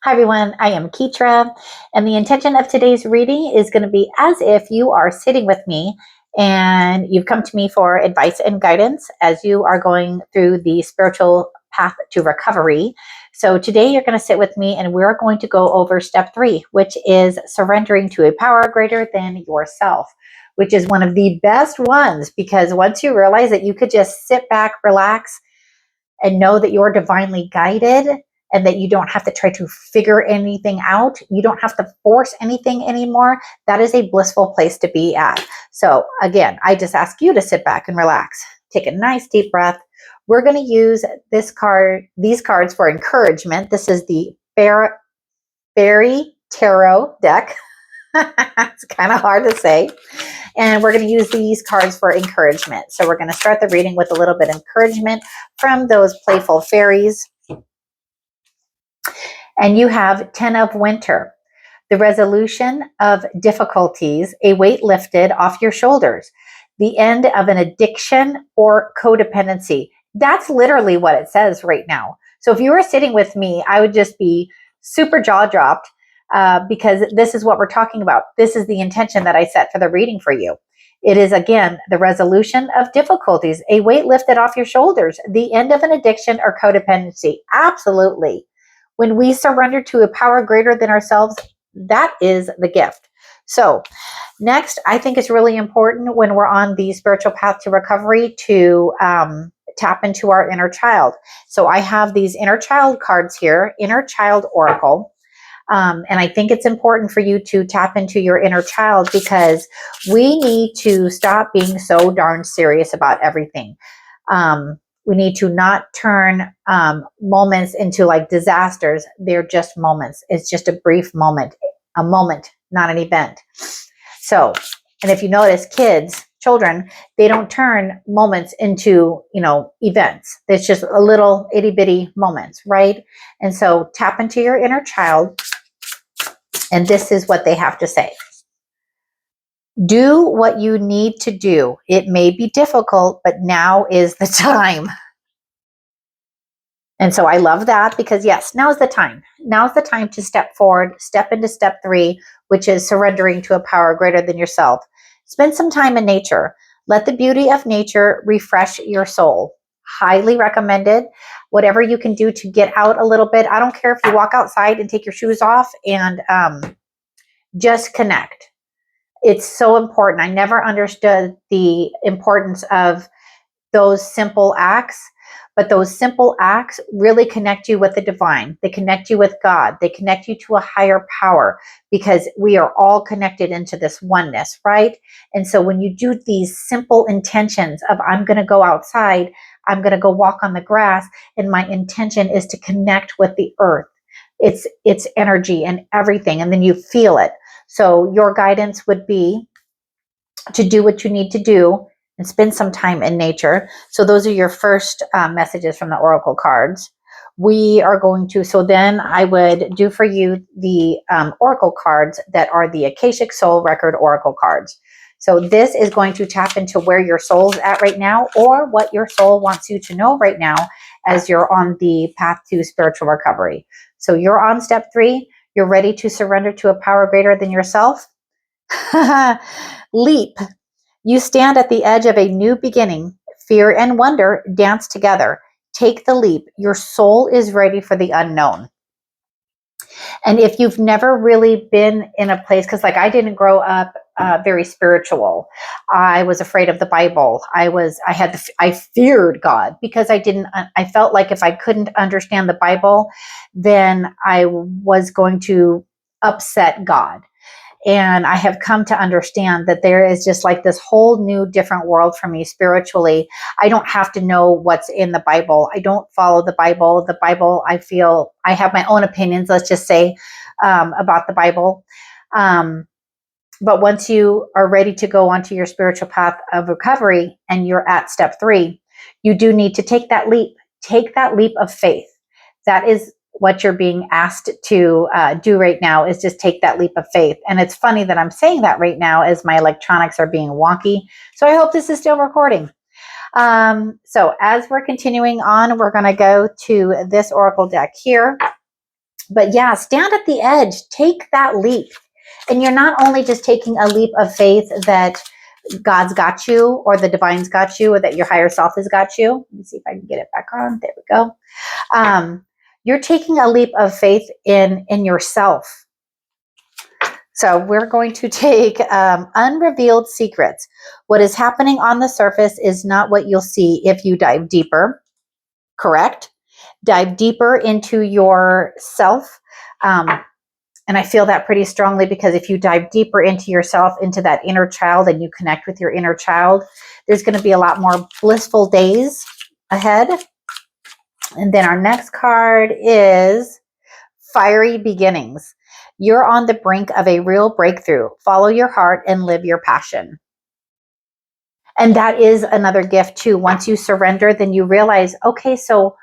Hi everyone, I am Ketra, and the intention of today's reading is going to be as if you are sitting with me and you've come to me for advice and guidance as you are going through the spiritual path to recovery. So today you're going to sit with me and we're going to go over step 3, which is surrendering to a power greater than yourself, which is one of the best ones because once you realize that you could just sit back, relax, and know that you're divinely guided and that you don't have to try to figure anything out. You don't have to force anything anymore. That is a blissful place to be at. So again, I just ask you to sit back and relax. Take a nice deep breath. We're going to use these cards for encouragement. This is the Fairy Tarot deck. It's kind of hard to say. And we're going to use these cards for encouragement. So we're going to start the reading with a little bit of encouragement from those playful fairies. And you have 10 of Winter, the resolution of difficulties, a weight lifted off your shoulders, the end of an addiction or codependency. That's literally what it says right now. So if you were sitting with me, I would just be super jaw dropped because this is what we're talking about. This is the intention that I set for the reading for you. It is, again, the resolution of difficulties, a weight lifted off your shoulders, the end of an addiction or codependency. Absolutely. When we surrender to a power greater than ourselves, that is the gift. So next, I think it's really important when we're on the spiritual path to recovery to tap into our inner child. So I have these inner child cards here, inner child oracle. And I think it's important for you to tap into your inner child because we need to stop being so darn serious about everything. We need to not turn moments into like disasters. They're just moments. It's just a brief moment, not an event. So, and if you notice, children, they don't turn moments into, events. It's just a little itty bitty moments, right? And so tap into your inner child. And this is what they have to say. Do what you need to do. It may be difficult, but now is the time. And so I love that because yes, now is the time. Now is the time to step forward, step into step 3, which is surrendering to a power greater than yourself. Spend some time in nature. Let the beauty of nature refresh your soul. Highly recommended. Whatever you can do to get out a little bit. I don't care if you walk outside and take your shoes off and just connect. It's so important. I never understood the importance of those simple acts, but those simple acts really connect you with the divine. They connect you with God. They connect you to a higher power because we are all connected into this oneness, right? And so when you do these simple intentions of I'm going to go outside, I'm going to go walk on the grass, and my intention is to connect with the earth. It's energy and everything, and then you feel it. So your guidance would be to do what you need to do and spend some time in nature. So those are your first messages from the oracle cards. We are going to, so then I would do for you the oracle cards that are the Akashic Soul Record oracle cards. So this is going to tap into where your soul's at right now or what your soul wants you to know right now as you're on the path to spiritual recovery. So you're on step 3. You're ready to surrender to a power greater than yourself. Leap. You stand at the edge of a new beginning. Fear and wonder dance together. Take the leap. Your soul is ready for the unknown. And if you've never really been in a place, because like I didn't grow up very spiritual. I was afraid of the Bible. I feared God because I felt like if I couldn't understand the Bible, then I was going to upset God. And I have come to understand that there is just like this whole new different world for me spiritually. I don't have to know what's in the Bible. I don't follow the Bible. The Bible, I feel I have my own opinions, let's just say, about the Bible. But once you are ready to go onto your spiritual path of recovery and you're at step 3, you do need to take that leap. Take that leap of faith. That is what you're being asked to do right now, is just take that leap of faith. And it's funny that I'm saying that right now as my electronics are being wonky. So I hope this is still recording. So as we're continuing on, we're going to go to this oracle deck here. But yeah, stand at the edge, take that leap. And you're not only just taking a leap of faith that God's got you, or the divine's got you, or that your higher self has got you. Let me see if I can get it back on. There we go. You're taking a leap of faith in yourself. So we're going to take unrevealed secrets. What is happening on the surface is not what you'll see if you dive deeper. Correct? Dive deeper into yourself. And I feel that pretty strongly, because if you dive deeper into yourself, into that inner child, and you connect with your inner child, there's going to be a lot more blissful days ahead. And then our next card is Fiery Beginnings. You're on the brink of a real breakthrough. Follow your heart and live your passion. And that is another gift too. Once you surrender, then you realize, okay, so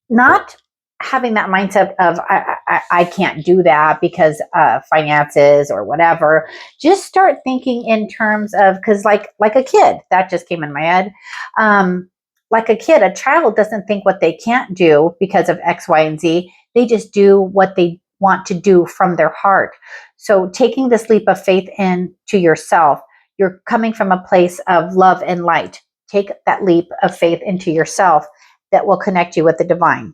not having that mindset of I can't do that because finances or whatever. Just start thinking in terms of, because like a kid, that just came in my head. Like a kid, a child doesn't think what they can't do because of X, Y, and Z. They just do what they want to do from their heart. So taking this leap of faith into yourself, you're coming from a place of love and light. Take that leap of faith into yourself that will connect you with the divine.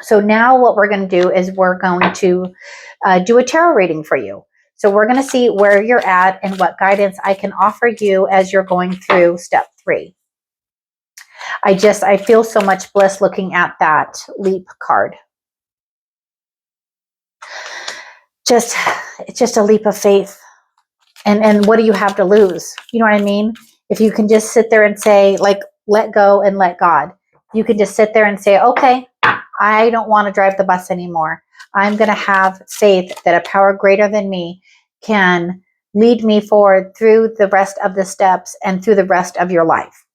So now what we're going to do is we're going to do a tarot reading for you. So we're going to see where you're at and what guidance I can offer you as you're going through step 3. I feel so much bliss looking at that leap card. It's just a leap of faith. And what do you have to lose? You know what I mean? If you can just sit there and say, like, let go and let God. You can just sit there and say, okay, I don't want to drive the bus anymore. I'm going to have faith that a power greater than me can lead me forward through the rest of the steps and through the rest of your life.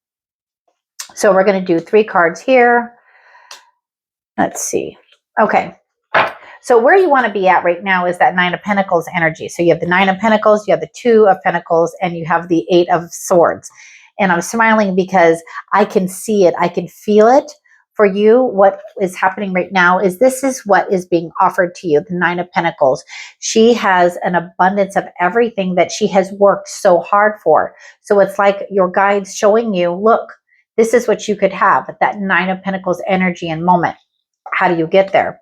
So we're going to do 3 cards here. Let's see. Okay. So where you want to be at right now is that 9 of Pentacles energy. So you have the 9 of Pentacles, you have the 2 of Pentacles, and you have the 8 of Swords. And I'm smiling because I can see it. I can feel it. For you, what is happening right now is this is what is being offered to you, the 9 of Pentacles. She has an abundance of everything that she has worked so hard for. So it's like your guides showing you, look, this is what you could have, that 9 of Pentacles energy and moment. How do you get there?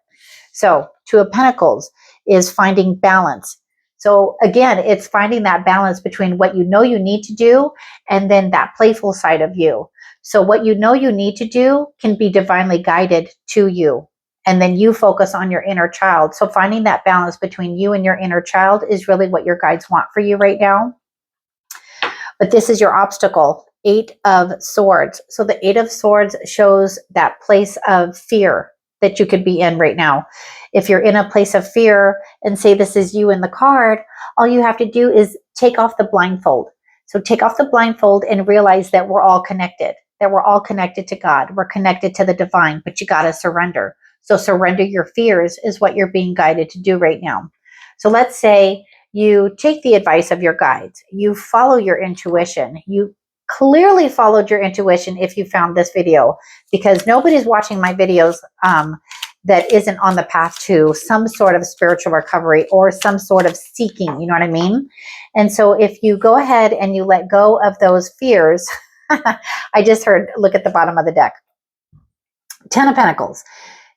So 2 of Pentacles is finding balance. So again, it's finding that balance between what you know you need to do and then that playful side of you. So what you know you need to do can be divinely guided to you. And then you focus on your inner child. So finding that balance between you and your inner child is really what your guides want for you right now. But this is your obstacle, 8 of Swords. So the 8 of Swords shows that place of fear that you could be in right now. If you're in a place of fear and say this is you in the card, all you have to do is take off the blindfold. So take off the blindfold and realize that we're all connected, that we're all connected to God. We're connected to the divine, but you got to surrender. So surrender your fears is what you're being guided to do right now. So let's say you take the advice of your guides. You follow your intuition. You clearly followed your intuition if you found this video, because nobody's watching my videos that isn't on the path to some sort of spiritual recovery or some sort of seeking, you know what I mean? And so if you go ahead and you let go of those fears, I just heard, look at the bottom of the deck. 10 of Pentacles.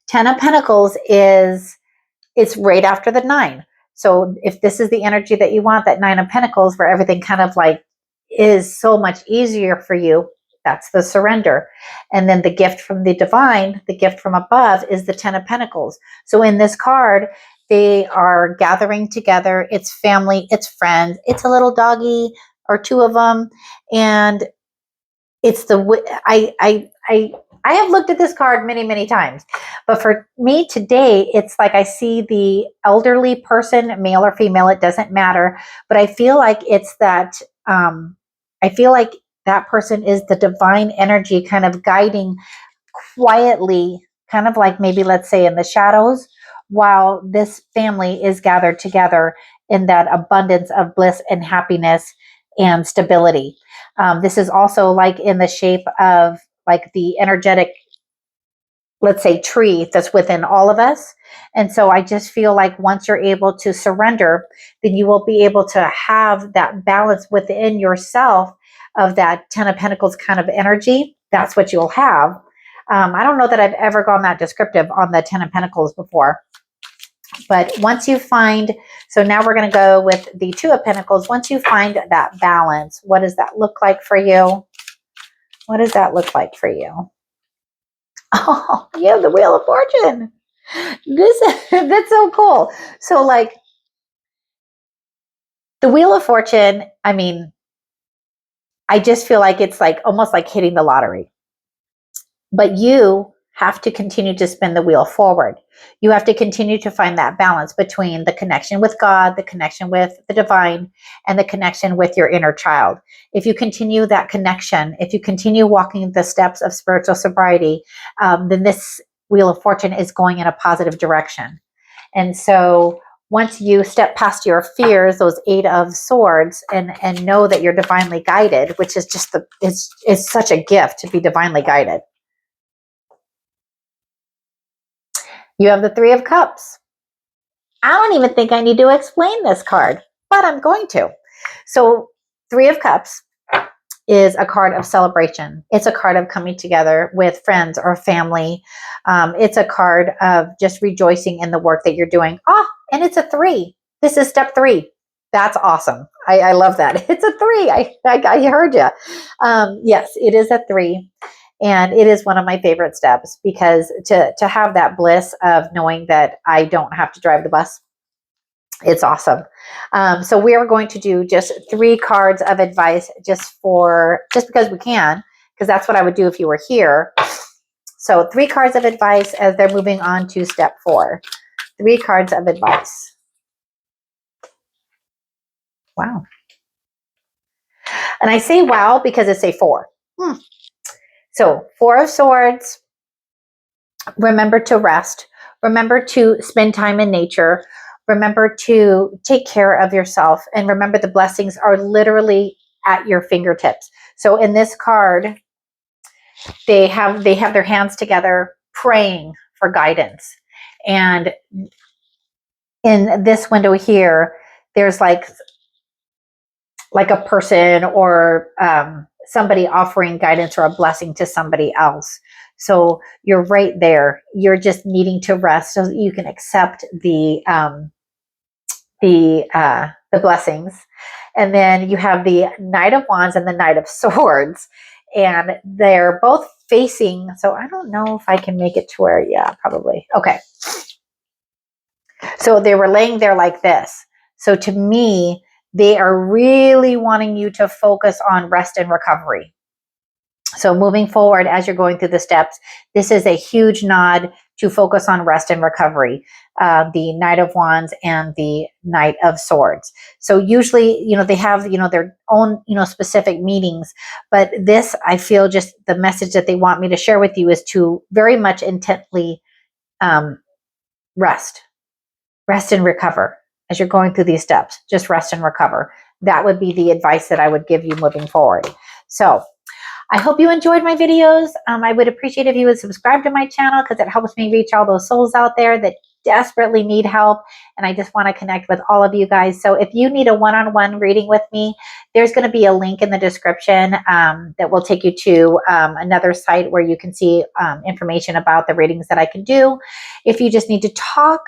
10 of Pentacles it's right after the 9. So if this is the energy that you want, that 9 of Pentacles, where everything kind of like is so much easier for you, that's the surrender. And then the gift from the divine, the gift from above, is the 10 of Pentacles. So in this card, they are gathering together. It's family, it's friends, it's a little doggy or 2 of them. And it's I have looked at this card many, many times, but for me today, it's like I see the elderly person, male or female, it doesn't matter. But I feel like it's that, I feel like that person is the divine energy kind of guiding quietly, kind of like maybe let's say in the shadows, while this family is gathered together in that abundance of bliss and happiness and stability. This is also like in the shape of like the energetic let's say, tree that's within all of us. And so I just feel like once you're able to surrender, then you will be able to have that balance within yourself of that 10 of Pentacles kind of energy. That's what you'll have. I don't know that I've ever gone that descriptive on the 10 of Pentacles before. But once you find, so now we're going to go with the 2 of Pentacles. Once you find that balance, what does that look like for you? What does that look like for you? Oh, you have the Wheel of Fortune. That's so cool. So like the Wheel of Fortune, I mean, I just feel like it's like almost like hitting the lottery. But you have to continue to spin the wheel forward. You have to continue to find that balance between the connection with God, the connection with the divine, and the connection with your inner child. If you continue that connection, if you continue walking the steps of spiritual sobriety, then this Wheel of Fortune is going in a positive direction. And so once you step past your fears, those 8 of Swords, and know that you're divinely guided, which is just it's such a gift to be divinely guided. You have the 3 of Cups. I don't even think I need to explain this card, but I'm going to. So 3 of Cups is a card of celebration. It's a card of coming together with friends or family. It's a card of just rejoicing in the work that you're doing. Oh, and it's a 3. This is step 3. That's awesome. I love that. It's a 3. I heard you. Yes, it is a 3. And it is one of my favorite steps because to have that bliss of knowing that I don't have to drive the bus, it's awesome. So we are going to do just 3 cards of advice just because we can, because that's what I would do if you were here. So 3 cards of advice as they're moving on to step 4. 3 cards of advice. Wow. And I say wow because it's a 4. So 4 of Swords, remember to rest. Remember to spend time in nature. Remember to take care of yourself. And remember the blessings are literally at your fingertips. So in this card, they have their hands together praying for guidance. And in this window here, there's like a person or somebody offering guidance or a blessing to somebody else. So you're right there. You're just needing to rest so that you can accept the blessings. And then you have the Knight of Wands and the Knight of Swords, and they're both facing. So I don't know if I can make it to where, yeah, probably. Okay. So they were laying there like this. So to me, they are really wanting you to focus on rest and recovery. So moving forward, as you're going through the steps, this is a huge nod to focus on rest and recovery. The Knight of Wands and the Knight of Swords. So usually, they have, their own, specific meanings. But this, I feel just the message that they want me to share with you is to very much intently rest and recover. As you're going through these steps, just rest and recover. That would be the advice that I would give you moving forward. So I hope you enjoyed my videos. I would appreciate if you would subscribe to my channel because it helps me reach all those souls out there that desperately need help. And I just want to connect with all of you guys. So if you need a one-on-one reading with me, there's going to be a link in the description that will take you to another site where you can see information about the readings that I can do. If you just need to talk,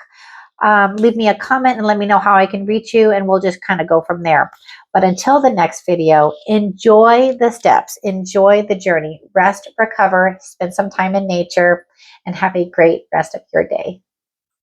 leave me a comment and let me know how I can reach you, and we'll just kind of go from there. But until the next video, enjoy the steps, enjoy the journey, rest, recover, spend some time in nature, and have a great rest of your day.